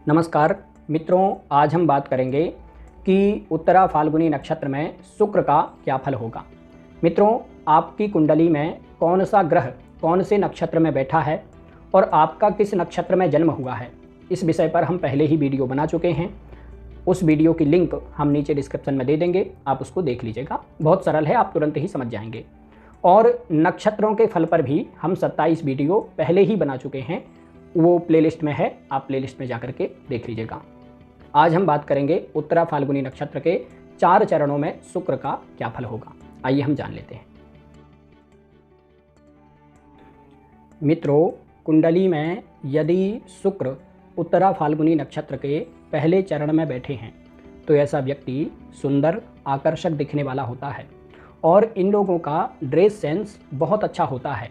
नमस्कार मित्रों, आज हम बात करेंगे कि उत्तरा फाल्गुनी नक्षत्र में शुक्र का क्या फल होगा। मित्रों, आपकी कुंडली में कौन सा ग्रह कौन से नक्षत्र में बैठा है और आपका किस नक्षत्र में जन्म हुआ है, इस विषय पर हम पहले ही वीडियो बना चुके हैं। उस वीडियो की लिंक हम नीचे डिस्क्रिप्शन में दे देंगे, आप उसको देख लीजिएगा। बहुत सरल है, आप तुरंत ही समझ जाएंगे। और नक्षत्रों के फल पर भी हम 27 वीडियो पहले ही बना चुके हैं, वो प्लेलिस्ट में है, आप प्लेलिस्ट में जाकर के देख लीजिएगा। आज हम बात करेंगे उत्तरा फाल्गुनी नक्षत्र के 4 चरणों में शुक्र का क्या फल होगा। आइए हम जान लेते हैं। मित्रों, कुंडली में यदि शुक्र उत्तरा फाल्गुनी नक्षत्र के पहले चरण में बैठे हैं तो ऐसा व्यक्ति सुंदर, आकर्षक दिखने वाला होता है और इन लोगों का ड्रेस सेंस बहुत अच्छा होता है।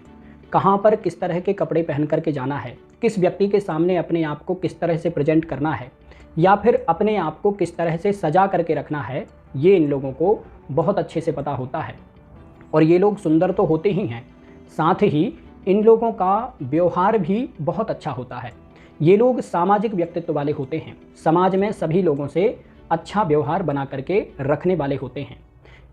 कहाँ पर किस तरह के कपड़े पहन करके जाना है, किस व्यक्ति के सामने अपने आप को किस तरह से प्रेजेंट करना है या फिर अपने आप को किस तरह से सजा करके रखना है, ये इन लोगों को बहुत अच्छे से पता होता है। और ये लोग सुंदर तो होते ही हैं, साथ ही इन लोगों का व्यवहार भी बहुत अच्छा होता है। ये लोग सामाजिक व्यक्तित्व वाले होते हैं, समाज में सभी लोगों से अच्छा व्यवहार बना करके रखने वाले होते हैं।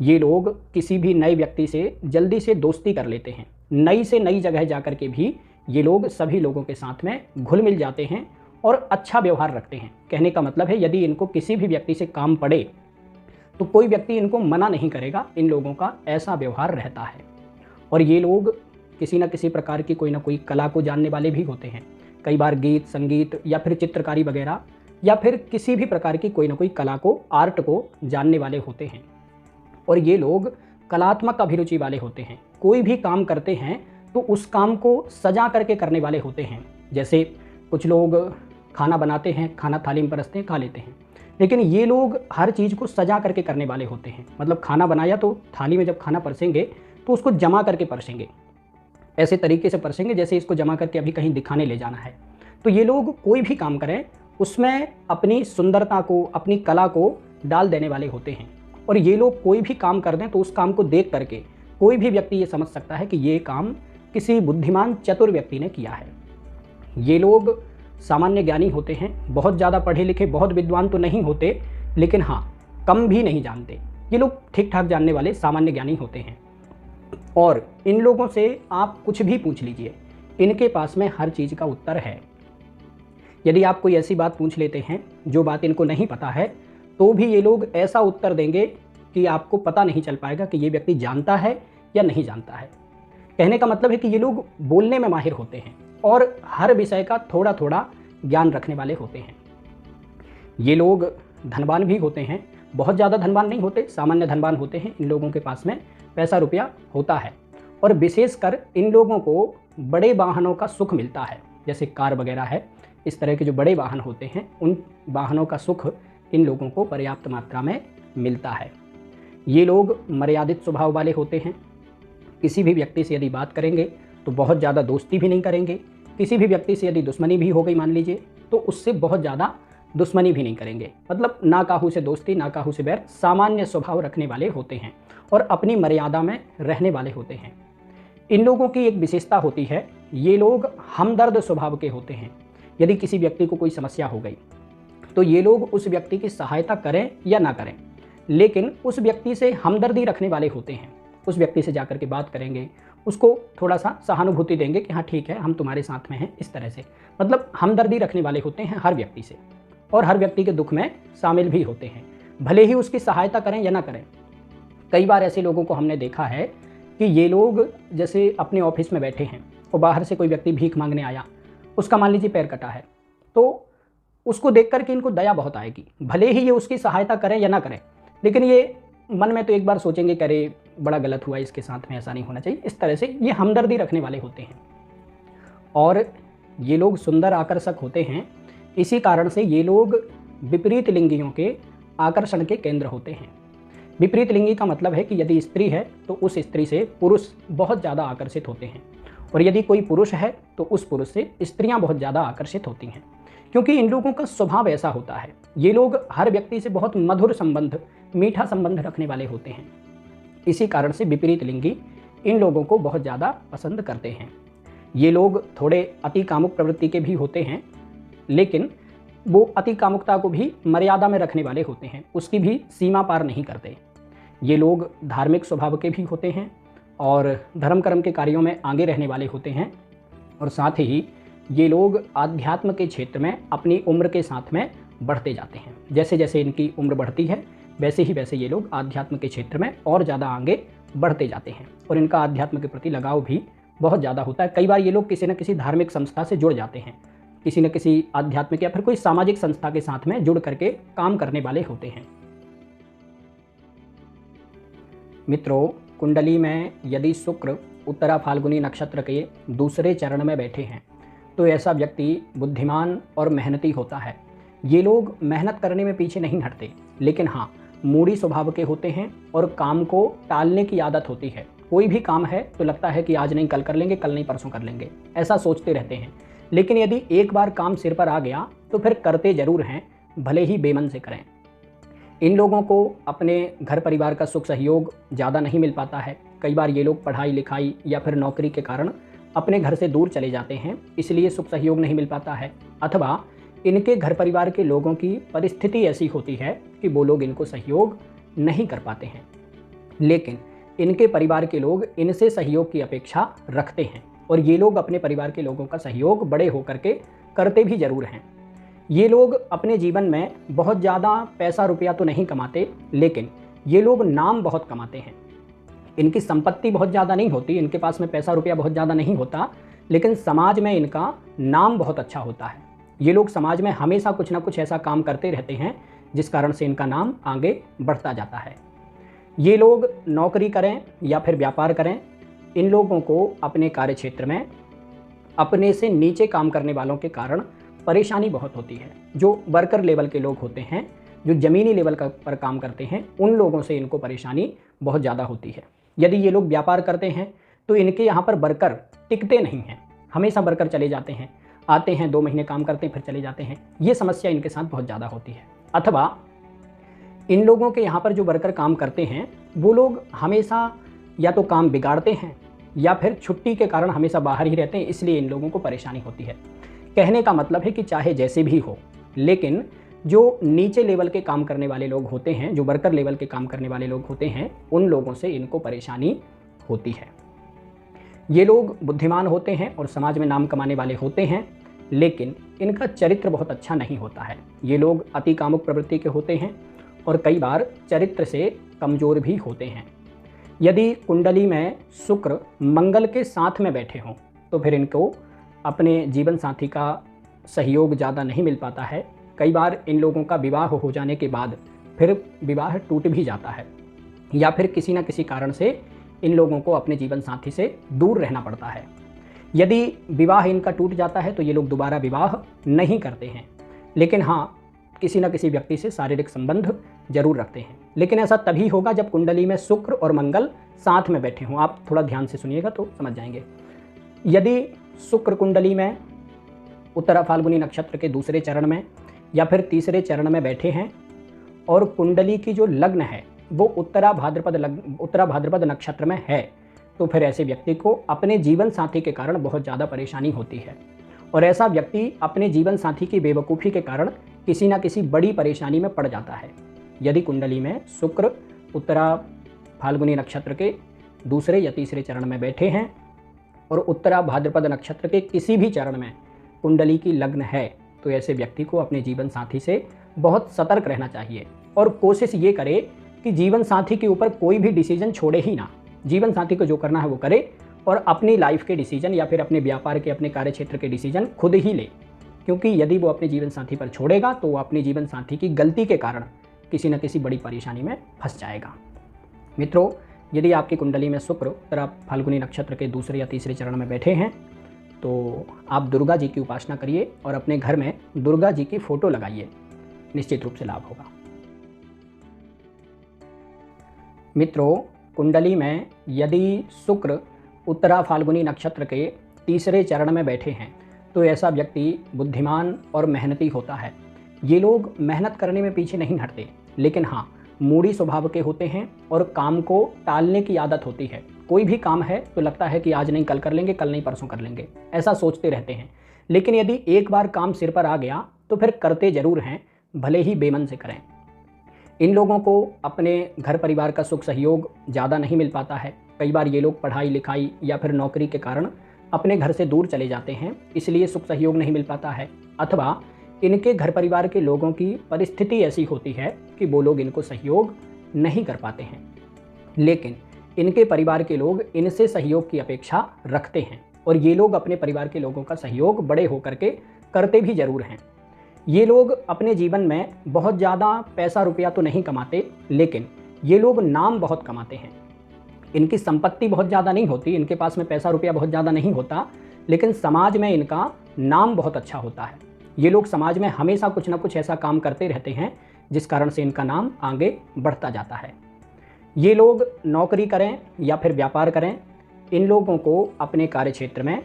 ये लोग किसी भी नए व्यक्ति से जल्दी से दोस्ती कर लेते हैं, नई से नई जगह जाकर के भी ये लोग सभी लोगों के साथ में घुल मिल जाते हैं और अच्छा व्यवहार रखते हैं। कहने का मतलब है, यदि इनको किसी भी व्यक्ति से काम पड़े तो कोई व्यक्ति इनको मना नहीं करेगा, इन लोगों का ऐसा व्यवहार रहता है। और ये लोग किसी न किसी प्रकार की कोई ना कोई कला को जानने वाले भी होते हैं। कई बार गीत, संगीत या फिर चित्रकारी वगैरह या फिर किसी भी प्रकार की कोई ना कोई कला को, आर्ट को जानने वाले होते हैं। और ये लोग कलात्मक अभिरुचि वाले होते हैं। कोई भी काम करते हैं तो उस काम को सजा करके करने वाले होते हैं। जैसे कुछ लोग खाना बनाते हैं, खाना थाली में परसते हैं, खा लेते हैं, लेकिन ये लोग हर चीज़ को सजा करके करने वाले होते हैं। मतलब खाना बनाया तो थाली में जब खाना परसेंगे तो उसको जमा करके परसेंगे, ऐसे तरीके से परसेंगे जैसे इसको जमा करके अभी कहीं दिखाने ले जाना है। तो ये लोग कोई भी काम करें उसमें अपनी सुंदरता को, अपनी कला को डाल देने वाले होते हैं। और ये लोग कोई भी काम कर दें तो उस काम को देख करके कोई भी व्यक्ति ये समझ सकता है कि ये काम किसी बुद्धिमान चतुर व्यक्ति ने किया है। ये लोग सामान्य ज्ञानी होते हैं, बहुत ज़्यादा पढ़े लिखे, बहुत विद्वान तो नहीं होते, लेकिन हाँ, कम भी नहीं जानते। ये लोग ठीक ठाक जानने वाले सामान्य ज्ञानी होते हैं। और इन लोगों से आप कुछ भी पूछ लीजिए, इनके पास में हर चीज़ का उत्तर है। यदि आप कोई ऐसी बात पूछ लेते हैं जो बात इनको नहीं पता है, तो भी ये लोग ऐसा उत्तर देंगे कि आपको पता नहीं चल पाएगा कि ये व्यक्ति जानता है या नहीं जानता है। कहने का मतलब है कि ये लोग बोलने में माहिर होते हैं और हर विषय का थोड़ा थोड़ा ज्ञान रखने वाले होते हैं। ये लोग धनवान भी होते हैं, बहुत ज़्यादा धनवान नहीं होते, सामान्य धनवान होते हैं। इन लोगों के पास में पैसा रुपया होता है और विशेषकर इन लोगों को बड़े वाहनों का सुख मिलता है, जैसे कार वगैरह है। इस तरह के जो बड़े वाहन होते हैं, उन वाहनों का सुख इन लोगों को पर्याप्त मात्रा में मिलता है। ये लोग मर्यादित स्वभाव वाले होते हैं। किसी भी व्यक्ति से यदि बात करेंगे तो बहुत ज़्यादा दोस्ती भी नहीं करेंगे। किसी भी व्यक्ति से यदि दुश्मनी भी हो गई मान लीजिए, तो उससे बहुत ज़्यादा दुश्मनी भी नहीं करेंगे। मतलब ना काहू से दोस्ती, ना काहू से बैर, सामान्य स्वभाव रखने वाले होते हैं और अपनी मर्यादा में रहने वाले होते हैं। इन लोगों की एक विशेषता होती है, ये लोग हमदर्द स्वभाव के होते हैं। यदि किसी व्यक्ति को कोई समस्या हो गई तो ये लोग उस व्यक्ति की सहायता करें या ना करें, लेकिन उस व्यक्ति से हमदर्दी रखने वाले होते हैं। उस व्यक्ति से जाकर के बात करेंगे, उसको थोड़ा सा सहानुभूति देंगे कि हाँ ठीक है, हम तुम्हारे साथ में हैं, इस तरह से। मतलब हमदर्दी रखने वाले होते हैं हर व्यक्ति से और हर व्यक्ति के दुख में शामिल भी होते हैं, भले ही उसकी सहायता करें या ना करें। कई बार ऐसे लोगों को हमने देखा है कि ये लोग जैसे अपने ऑफिस में बैठे हैं और बाहर से कोई व्यक्ति भीख मांगने आया, उसका मान लीजिए पैर कटा है, तो उसको देख करके इनको दया बहुत आएगी। भले ही ये उसकी सहायता करें या ना करें, लेकिन ये मन में तो एक बार सोचेंगे कि अरे बड़ा गलत हुआ, इसके साथ में ऐसा नहीं होना चाहिए। इस तरह से ये हमदर्दी रखने वाले होते हैं और ये लोग सुंदर, आकर्षक होते हैं। इसी कारण से ये लोग विपरीत लिंगियों के आकर्षण के केंद्र होते हैं। विपरीत लिंगी का मतलब है कि यदि स्त्री है तो उस स्त्री से पुरुष बहुत ज़्यादा आकर्षित होते हैं, और यदि कोई पुरुष है तो उस पुरुष से स्त्रियां बहुत ज़्यादा आकर्षित होती हैं, क्योंकि इन लोगों का स्वभाव ऐसा होता है। ये लोग हर व्यक्ति से बहुत मधुर संबंध, मीठा संबंध रखने वाले होते हैं। इसी कारण से विपरीत लिंगी इन लोगों को बहुत ज़्यादा पसंद करते हैं। ये लोग थोड़े अति कामुक प्रवृत्ति के भी होते हैं, लेकिन वो अति कामुकता को भी मर्यादा में रखने वाले होते हैं, उसकी भी सीमा पार नहीं करते। ये लोग धार्मिक स्वभाव के भी होते हैं और धर्म कर्म के कार्यों में आगे रहने वाले होते हैं, और साथ ही ये लोग आध्यात्म के क्षेत्र में अपनी उम्र के साथ में बढ़ते जाते हैं। जैसे जैसे इनकी उम्र बढ़ती है वैसे ही वैसे ये लोग आध्यात्म के क्षेत्र में और ज़्यादा आगे बढ़ते जाते हैं, और इनका आध्यात्म के प्रति लगाव भी बहुत ज़्यादा होता है। कई बार ये लोग किसी न किसी धार्मिक संस्था से जुड़ जाते हैं, किसी न किसी आध्यात्मिक या फिर कोई सामाजिक संस्था के साथ में जुड़ करके काम करने वाले होते हैं। मित्रों, कुंडली में यदि शुक्र उत्तरा फाल्गुनी नक्षत्र के दूसरे चरण में बैठे हैं तो ऐसा व्यक्ति बुद्धिमान और मेहनती होता है। ये लोग मेहनत करने में पीछे नहीं हटते, लेकिन हाँ, मूडी स्वभाव के होते हैं और काम को टालने की आदत होती है। कोई भी काम है तो लगता है कि आज नहीं कल कर लेंगे, कल नहीं परसों कर लेंगे, ऐसा सोचते रहते हैं। लेकिन यदि एक बार काम सिर पर आ गया तो फिर करते ज़रूर हैं, भले ही बेमन से करें। इन लोगों को अपने घर परिवार का सुख सहयोग ज़्यादा नहीं मिल पाता है। कई बार ये लोग पढ़ाई लिखाई या फिर नौकरी के कारण अपने घर से दूर चले जाते हैं, इसलिए सुख सहयोग नहीं मिल पाता है। अथवा इनके घर परिवार के लोगों की परिस्थिति ऐसी होती है कि वो लोग इनको सहयोग नहीं कर पाते हैं, लेकिन इनके परिवार के लोग इनसे सहयोग की अपेक्षा रखते हैं, और ये लोग अपने परिवार के लोगों का सहयोग बड़े होकर के करते भी ज़रूर हैं। ये लोग अपने जीवन में बहुत ज़्यादा पैसा रुपया तो नहीं कमाते, लेकिन ये लोग नाम बहुत कमाते हैं। इनकी संपत्ति बहुत ज़्यादा नहीं होती, इनके पास में पैसा रुपया बहुत ज़्यादा नहीं होता, लेकिन समाज में इनका नाम बहुत अच्छा होता है। ये लोग समाज में हमेशा कुछ ना कुछ ऐसा काम करते रहते हैं जिस कारण से इनका नाम आगे बढ़ता जाता है। ये लोग नौकरी करें या फिर व्यापार करें, इन लोगों को अपने कार्य क्षेत्र में अपने से नीचे काम करने वालों के कारण परेशानी बहुत होती है। जो वर्कर लेवल के लोग होते हैं, जो ज़मीनी लेवल पर काम करते हैं, उन लोगों से इनको परेशानी बहुत ज़्यादा होती है। यदि ये लोग व्यापार करते हैं तो इनके यहाँ पर वर्कर टिकते नहीं हैं, हमेशा वर्कर चले जाते हैं, आते हैं 2 महीने काम करते हैं फिर चले जाते हैं। ये समस्या इनके साथ बहुत ज़्यादा होती है। अथवा इन लोगों के यहाँ पर जो वर्कर काम करते हैं वो लोग हमेशा या तो काम बिगाड़ते हैं या फिर छुट्टी के कारण हमेशा बाहर ही रहते हैं, इसलिए इन लोगों को परेशानी होती है। कहने का मतलब है कि चाहे जैसे भी हो, लेकिन जो नीचे लेवल के काम करने वाले लोग होते हैं, जो वर्कर लेवल के काम करने वाले लोग होते हैं, उन लोगों से इनको परेशानी होती है। ये लोग बुद्धिमान होते हैं और समाज में नाम कमाने वाले होते हैं, लेकिन इनका चरित्र बहुत अच्छा नहीं होता है। ये लोग अति कामुक प्रवृत्ति के होते हैं और कई बार चरित्र से कमज़ोर भी होते हैं। यदि कुंडली में शुक्र मंगल के साथ में बैठे हों तो फिर इनको अपने जीवन साथी का सहयोग ज़्यादा नहीं मिल पाता है। कई बार इन लोगों का विवाह हो जाने के बाद फिर विवाह टूट भी जाता है, या फिर किसी न किसी कारण से इन लोगों को अपने जीवन साथी से दूर रहना पड़ता है। यदि विवाह इनका टूट जाता है तो ये लोग दोबारा विवाह नहीं करते हैं, लेकिन हाँ, किसी न किसी व्यक्ति से शारीरिक संबंध जरूर रखते हैं। लेकिन ऐसा तभी होगा जब कुंडली में शुक्र और मंगल साथ में बैठे हों। आप थोड़ा ध्यान से सुनिएगा तो समझ जाएंगे। यदि शुक्र कुंडली में उत्तरा फाल्गुनी नक्षत्र के दूसरे चरण में या फिर तीसरे चरण में बैठे हैं और कुंडली की जो लग्न है वो उत्तरा भाद्रपद नक्षत्र में है, तो फिर ऐसे व्यक्ति को अपने जीवन साथी के कारण बहुत ज़्यादा परेशानी होती है, और ऐसा व्यक्ति अपने जीवन साथी की बेवकूफ़ी के कारण किसी न किसी बड़ी परेशानी में पड़ जाता है। यदि कुंडली में शुक्र उत्तरा फाल्गुनी नक्षत्र के दूसरे या तीसरे चरण में बैठे हैं और उत्तरा भाद्रपद नक्षत्र के किसी भी चरण में कुंडली की लग्न है, तो ऐसे व्यक्ति को अपने जीवन साथी से बहुत सतर्क रहना चाहिए और कोशिश ये करे कि जीवन साथी के ऊपर कोई भी डिसीजन छोड़े ही ना। जीवन साथी को जो करना है वो करे और अपनी लाइफ के डिसीजन या फिर अपने व्यापार के, अपने कार्य क्षेत्र के डिसीजन खुद ही ले, क्योंकि यदि वो अपने जीवन साथी पर छोड़ेगा तो वो अपने जीवन साथी की गलती के कारण किसी न किसी बड़ी परेशानी में फंस जाएगा। मित्रों, यदि आपकी कुंडली में शुक्र उत्तरा फाल्गुनी नक्षत्र के दूसरे या तीसरे चरण में बैठे हैं तो आप दुर्गा जी की उपासना करिए और अपने घर में दुर्गा जी की फोटो लगाइए, निश्चित रूप से लाभ होगा। मित्रों, कुंडली में यदि शुक्र उत्तरा फाल्गुनी नक्षत्र के तीसरे चरण में बैठे हैं तो ऐसा व्यक्ति बुद्धिमान और मेहनती होता है। ये लोग मेहनत करने में पीछे नहीं हटते, लेकिन हाँ, मूडी स्वभाव के होते हैं और काम को टालने की आदत होती है। कोई भी काम है तो लगता है कि आज नहीं कल कर लेंगे, कल नहीं परसों कर लेंगे, ऐसा सोचते रहते हैं। लेकिन यदि एक बार काम सिर पर आ गया तो फिर करते ज़रूर हैं, भले ही बेमन से करें। इन लोगों को अपने घर परिवार का सुख सहयोग ज़्यादा नहीं मिल पाता है। कई बार ये लोग पढ़ाई लिखाई या फिर नौकरी के कारण अपने घर से दूर चले जाते हैं, इसलिए सुख सहयोग नहीं मिल पाता है। अथवा इनके घर परिवार के लोगों की परिस्थिति ऐसी होती है कि वो लोग इनको सहयोग नहीं कर पाते हैं, लेकिन इनके परिवार के लोग इनसे सहयोग की अपेक्षा रखते हैं और ये लोग अपने परिवार के लोगों का सहयोग बड़े होकर के करते भी ज़रूर हैं। ये लोग अपने जीवन में बहुत ज़्यादा पैसा रुपया तो नहीं कमाते, लेकिन ये लोग नाम बहुत कमाते हैं। इनकी संपत्ति बहुत ज़्यादा नहीं होती, इनके पास में पैसा रुपया बहुत ज़्यादा नहीं होता, लेकिन समाज में इनका नाम बहुत अच्छा होता है। ये लोग समाज में हमेशा कुछ ना कुछ ऐसा काम करते रहते हैं जिस कारण से इनका नाम आगे बढ़ता जाता है। ये लोग नौकरी करें या फिर व्यापार करें, इन लोगों को अपने कार्य क्षेत्र में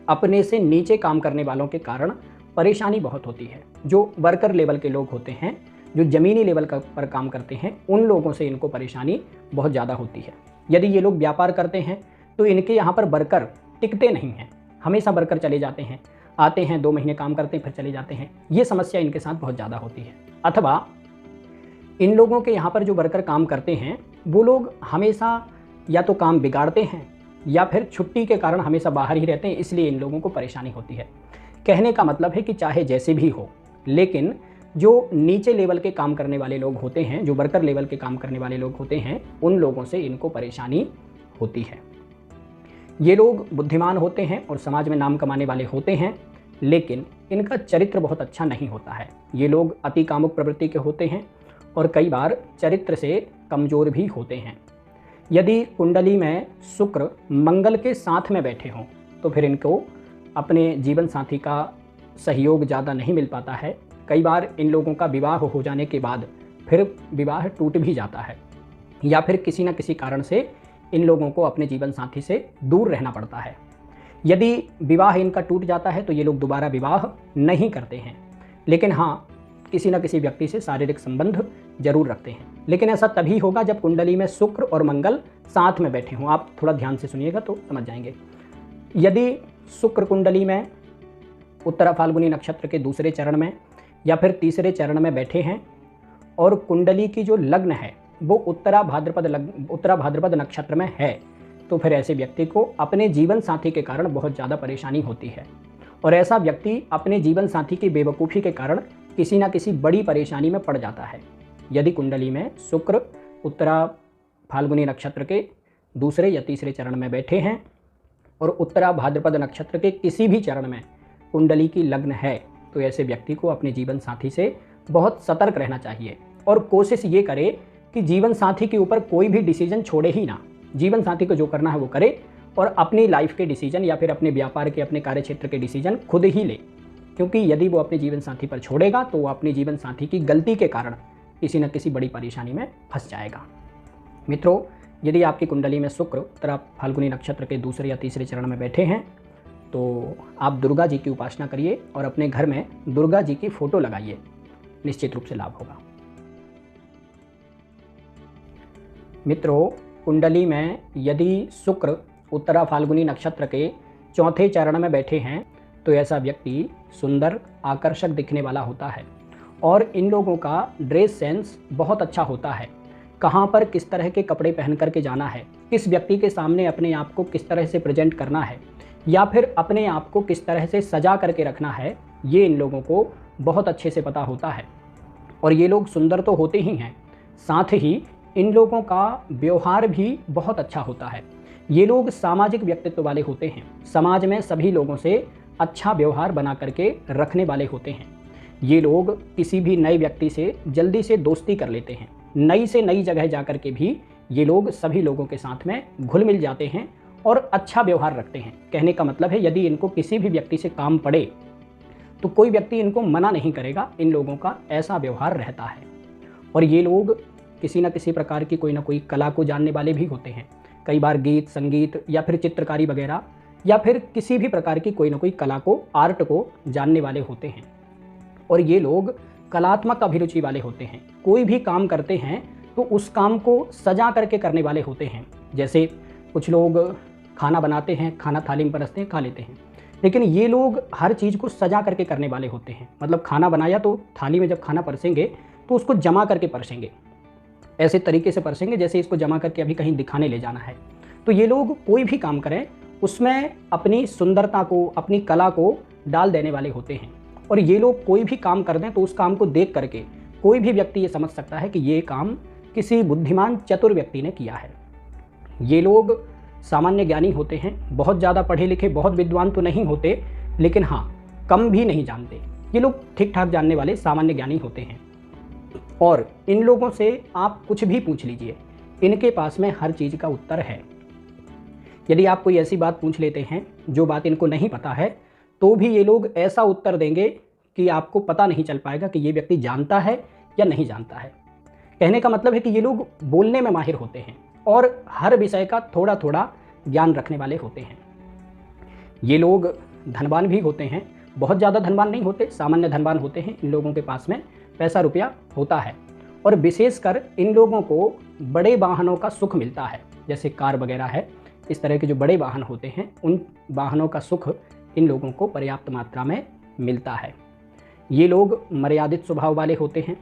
अपने से नीचे काम करने वालों के कारण परेशानी बहुत होती है। जो वर्कर लेवल के लोग होते हैं, जो ज़मीनी लेवल पर काम करते हैं, उन लोगों से इनको परेशानी बहुत ज़्यादा होती है। यदि ये लोग व्यापार करते हैं तो इनके यहाँ पर वर्कर टिकते नहीं हैं, हमेशा वर्कर चले जाते हैं, आते हैं 2 महीने काम करते हैं फिर चले जाते हैं। ये समस्या इनके साथ बहुत ज़्यादा होती है। अथवा इन लोगों के यहाँ पर जो वर्कर काम करते हैं वो लोग हमेशा या तो काम बिगाड़ते हैं या फिर छुट्टी के कारण हमेशा बाहर ही रहते हैं, इसलिए इन लोगों को परेशानी होती है। कहने का मतलब है कि चाहे जैसे भी हो, लेकिन जो नीचे लेवल के काम करने वाले लोग होते हैं, जो वर्कर लेवल के काम करने वाले लोग होते हैं, उन लोगों से इनको परेशानी होती है। ये लोग बुद्धिमान होते हैं और समाज में नाम कमाने वाले होते हैं, लेकिन इनका चरित्र बहुत अच्छा नहीं होता है। ये लोग अति कामुक प्रवृत्ति के होते हैं और कई बार चरित्र से कमज़ोर भी होते हैं। यदि कुंडली में शुक्र मंगल के साथ में बैठे हों तो फिर इनको अपने जीवन साथी का सहयोग ज़्यादा नहीं मिल पाता है। कई बार इन लोगों का विवाह हो जाने के बाद फिर विवाह टूट भी जाता है या फिर किसी न किसी कारण से इन लोगों को अपने जीवन साथी से दूर रहना पड़ता है। यदि विवाह इनका टूट जाता है तो ये लोग दोबारा विवाह नहीं करते हैं, लेकिन हाँ, किसी न किसी व्यक्ति से शारीरिक संबंध जरूर रखते हैं। लेकिन ऐसा तभी होगा जब कुंडली में शुक्र और मंगल साथ में बैठे हों। आप थोड़ा ध्यान से सुनिएगा तो समझ जाएंगे। यदि शुक्र कुंडली में उत्तरा फाल्गुनी नक्षत्र के दूसरे चरण में या फिर तीसरे चरण में बैठे हैं और कुंडली की जो लग्न है वो उत्तरा भाद्रपद नक्षत्र में है, तो फिर ऐसे व्यक्ति को अपने जीवन साथी के कारण बहुत ज़्यादा परेशानी होती है और ऐसा व्यक्ति अपने जीवन साथी की बेवकूफ़ी के कारण किसी न किसी बड़ी परेशानी में पड़ जाता है। यदि कुंडली में शुक्र उत्तरा फाल्गुनी नक्षत्र के दूसरे या तीसरे चरण में बैठे हैं और उत्तरा भाद्रपद नक्षत्र के किसी भी चरण में कुंडली की लग्न है, तो ऐसे व्यक्ति को अपने जीवन साथी से बहुत सतर्क रहना चाहिए और कोशिश ये करे कि जीवन साथी के ऊपर कोई भी डिसीजन छोड़े ही ना। जीवन साथी को जो करना है वो करे और अपनी लाइफ के डिसीजन या फिर अपने व्यापार के, अपने कार्य क्षेत्र के डिसीजन खुद ही ले, क्योंकि यदि वो अपने जीवन साथी पर छोड़ेगा तो वो अपने जीवन साथी की गलती के कारण किसी न किसी बड़ी परेशानी में फंस जाएगा। मित्रों, यदि आपकी कुंडली में शुक्र उत्तरा फाल्गुनी नक्षत्र के दूसरे या तीसरे चरण में बैठे हैं तो आप दुर्गा जी की उपासना करिए और अपने घर में दुर्गा जी की फोटो लगाइए, निश्चित रूप से लाभ होगा। मित्रों, कुंडली में यदि शुक्र उत्तरा फाल्गुनी नक्षत्र के चौथे चरण में बैठे हैं तो ऐसा व्यक्ति सुंदर, आकर्षक दिखने वाला होता है और इन लोगों का ड्रेस सेंस बहुत अच्छा होता है। कहाँ पर किस तरह के कपड़े पहन करके जाना है, किस व्यक्ति के सामने अपने आप को किस तरह से प्रेजेंट करना है या फिर अपने आप को किस तरह से सजा करके रखना है, ये इन लोगों को बहुत अच्छे से पता होता है। और ये लोग सुंदर तो होते ही हैं, साथ ही इन लोगों का व्यवहार भी बहुत अच्छा होता है। ये लोग सामाजिक व्यक्तित्व वाले होते हैं, समाज में सभी लोगों से अच्छा व्यवहार बना करके रखने वाले होते हैं। ये लोग किसी भी नए व्यक्ति से जल्दी से दोस्ती कर लेते हैं, नई से नई जगह जा कर के भी ये लोग सभी लोगों के साथ में घुल मिल जाते हैं और अच्छा व्यवहार रखते हैं। कहने का मतलब है यदि इनको किसी भी व्यक्ति से काम पड़े तो कोई व्यक्ति इनको मना नहीं करेगा, इन लोगों का ऐसा व्यवहार रहता है। और ये लोग किसी न किसी प्रकार की कोई ना कोई कला को जानने वाले भी होते हैं। कई बार गीत, संगीत या फिर चित्रकारी वगैरह या फिर किसी भी प्रकार की कोई ना कोई कला को, आर्ट को जानने वाले होते हैं। और ये लोग कलात्मक अभिरुचि वाले होते हैं। कोई भी काम करते हैं तो उस काम को सजा करके करने वाले होते हैं। जैसे कुछ लोग खाना बनाते हैं, खाना थाली में परसते हैं, खा लेते हैं। लेकिन ये लोग हर चीज़ को सजा करके करने वाले होते हैं। मतलब खाना बनाया तो थाली में जब खाना परसेंगे तो उसको जमा करके परसेंगे, ऐसे तरीके से परसेंगे जैसे इसको जमा करके अभी कहीं दिखाने ले जाना है। तो ये लोग कोई भी काम करें उसमें अपनी सुंदरता को, अपनी कला को डाल देने वाले होते हैं। और ये लोग कोई भी काम कर दें तो उस काम को देख करके कोई भी व्यक्ति ये समझ सकता है कि ये काम किसी बुद्धिमान चतुर व्यक्ति ने किया है। ये लोग सामान्य ज्ञानी होते हैं, बहुत ज़्यादा पढ़े लिखे, बहुत विद्वान तो नहीं होते, लेकिन हाँ, कम भी नहीं जानते। ये लोग ठीक ठाक जानने वाले सामान्य ज्ञानी होते हैं। और इन लोगों से आप कुछ भी पूछ लीजिए, इनके पास में हर चीज़ का उत्तर है। यदि आप कोई ऐसी बात पूछ लेते हैं जो बात इनको नहीं पता है, तो भी ये लोग ऐसा उत्तर देंगे कि आपको पता नहीं चल पाएगा कि ये व्यक्ति जानता है या नहीं जानता है। कहने का मतलब है कि ये लोग बोलने में माहिर होते हैं और हर विषय का थोड़ा थोड़ा ज्ञान रखने वाले होते हैं। ये लोग धनवान भी होते हैं, बहुत ज़्यादा धनवान नहीं होते, सामान्य धनवान होते हैं। इन लोगों के पास में पैसा रुपया होता है और विशेषकर इन लोगों को बड़े वाहनों का सुख मिलता है, जैसे कार वगैरह है। इस तरह के जो बड़े वाहन होते हैं उन वाहनों का सुख इन लोगों को पर्याप्त मात्रा में मिलता है। ये लोग मर्यादित स्वभाव वाले होते हैं।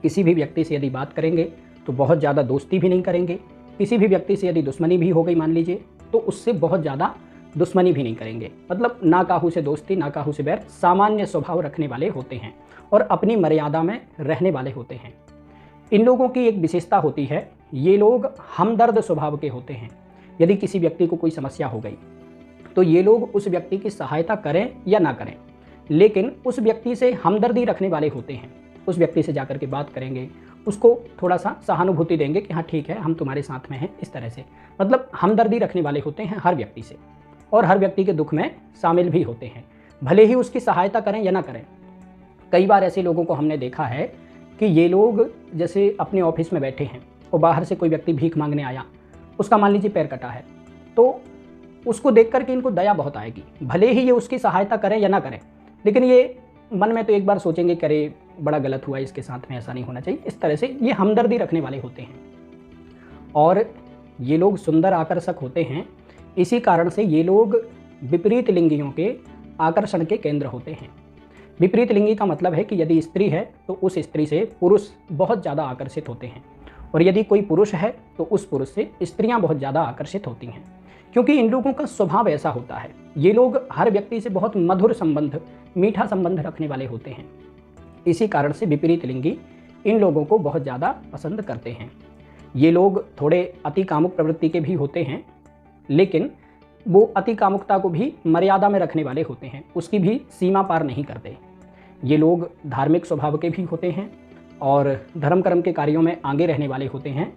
किसी भी व्यक्ति से यदि बात करेंगे तो बहुत ज़्यादा दोस्ती भी नहीं करेंगे। किसी भी व्यक्ति से यदि दुश्मनी भी हो गई मान लीजिए, तो उससे बहुत ज़्यादा दुश्मनी भी नहीं करेंगे। मतलब ना काहू से दोस्ती, ना काहू से बैर, सामान्य स्वभाव रखने वाले होते हैं और अपनी मर्यादा में रहने वाले होते हैं। इन लोगों की एक विशेषता होती है, ये लोग हमदर्द स्वभाव के होते हैं। यदि किसी व्यक्ति को कोई समस्या हो गई तो ये लोग उस व्यक्ति की सहायता करें या ना करें, लेकिन उस व्यक्ति से हमदर्दी रखने वाले होते हैं। उस व्यक्ति से जाकर के बात करेंगे, उसको थोड़ा सा सहानुभूति देंगे कि हाँ ठीक है, हम तुम्हारे साथ में हैं, इस तरह से। मतलब हमदर्दी रखने वाले होते हैं हर व्यक्ति से और हर व्यक्ति के दुख में शामिल भी होते हैं, भले ही उसकी सहायता करें या ना करें। कई बार ऐसे लोगों को हमने देखा है कि ये लोग जैसे अपने ऑफिस में बैठे हैं और बाहर से कोई व्यक्ति भीख मांगने आया, उसका मान लीजिए पैर कटा है, तो उसको देख करके इनको दया बहुत आएगी। भले ही ये उसकी सहायता करें या ना करें, लेकिन ये मन में तो एक बार सोचेंगे कि अरे बड़ा गलत हुआ, इसके साथ में ऐसा नहीं होना चाहिए। इस तरह से ये हमदर्दी रखने वाले होते हैं और ये लोग सुंदर आकर्षक होते हैं। इसी कारण से ये लोग विपरीत लिंगियों के आकर्षण के केंद्र होते हैं। विपरीत लिंगी का मतलब है कि यदि स्त्री है तो उस स्त्री से पुरुष बहुत ज़्यादा आकर्षित होते हैं, और यदि कोई पुरुष है तो उस पुरुष से स्त्रियां बहुत ज़्यादा आकर्षित होती हैं, क्योंकि इन लोगों का स्वभाव ऐसा होता है। ये लोग हर व्यक्ति से बहुत मधुर संबंध, मीठा संबंध रखने वाले होते हैं। इसी कारण से विपरीत लिंगी इन लोगों को बहुत ज़्यादा पसंद करते हैं। ये लोग थोड़े अति कामुक प्रवृत्ति के भी होते हैं, लेकिन वो अति कामुकता को भी मर्यादा में रखने वाले होते हैं, उसकी भी सीमा पार नहीं करते। ये लोग धार्मिक स्वभाव के भी होते हैं और धर्म कर्म के कार्यों में आगे रहने वाले होते हैं,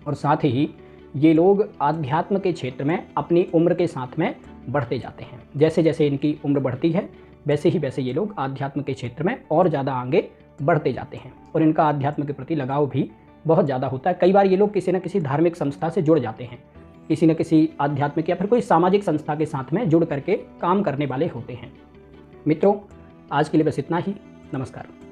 और साथ ही ये लोग आध्यात्म के क्षेत्र में अपनी उम्र के साथ में बढ़ते जाते हैं। जैसे जैसे इनकी उम्र बढ़ती है वैसे ही वैसे ये लोग आध्यात्म के क्षेत्र में और ज़्यादा आगे बढ़ते जाते हैं, और इनका आध्यात्म के प्रति लगाव भी बहुत ज़्यादा होता है। कई बार ये लोग किसी न किसी धार्मिक संस्था से जुड़ जाते हैं, किसी न किसी आध्यात्मिक या फिर कोई सामाजिक संस्था के साथ में जुड़ करके काम करने वाले होते हैं। मित्रों, आज के लिए बस इतना ही। नमस्कार।